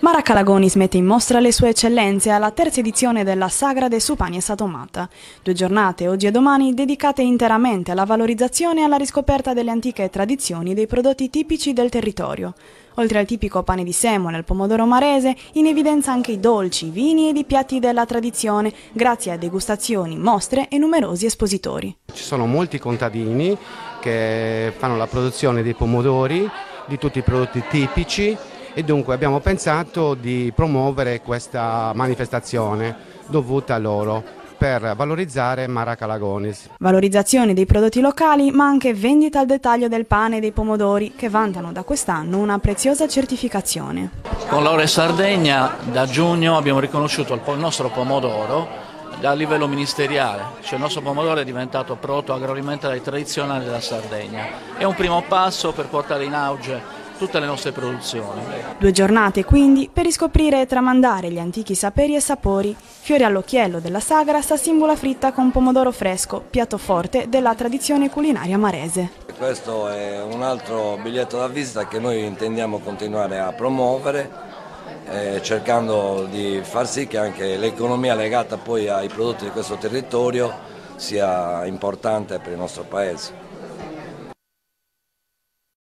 Mara Calagonis mette in mostra le sue eccellenze alla terza edizione della Sagra de Supani e Satomata. 2 giornate, oggi e domani, dedicate interamente alla valorizzazione e alla riscoperta delle antiche tradizioni dei prodotti tipici del territorio. Oltre al tipico pane di semola e al pomodoro marese, in evidenza anche i dolci, i vini ed i piatti della tradizione, grazie a degustazioni, mostre e numerosi espositori. Ci sono molti contadini che fanno la produzione dei pomodori, di tutti i prodotti tipici, e dunque abbiamo pensato di promuovere questa manifestazione dovuta a loro per valorizzare Mara Calagonis. Valorizzazione dei prodotti locali, ma anche vendita al dettaglio del pane e dei pomodori, che vantano da quest'anno una preziosa certificazione. Con Laure Sardegna da giugno abbiamo riconosciuto il nostro pomodoro a livello ministeriale, cioè il nostro pomodoro è diventato prodotto agroalimentare tradizionale della Sardegna. È un primo passo per portare in auge tutte le nostre produzioni. 2 giornate quindi per riscoprire e tramandare gli antichi saperi e sapori. Fiore all'occhiello della sagra sta simbola fritta con pomodoro fresco, piatto forte della tradizione culinaria marese. Questo è un altro biglietto da visita che noi intendiamo continuare a promuovere, cercando di far sì che anche l'economia legata poi ai prodotti di questo territorio sia importante per il nostro paese.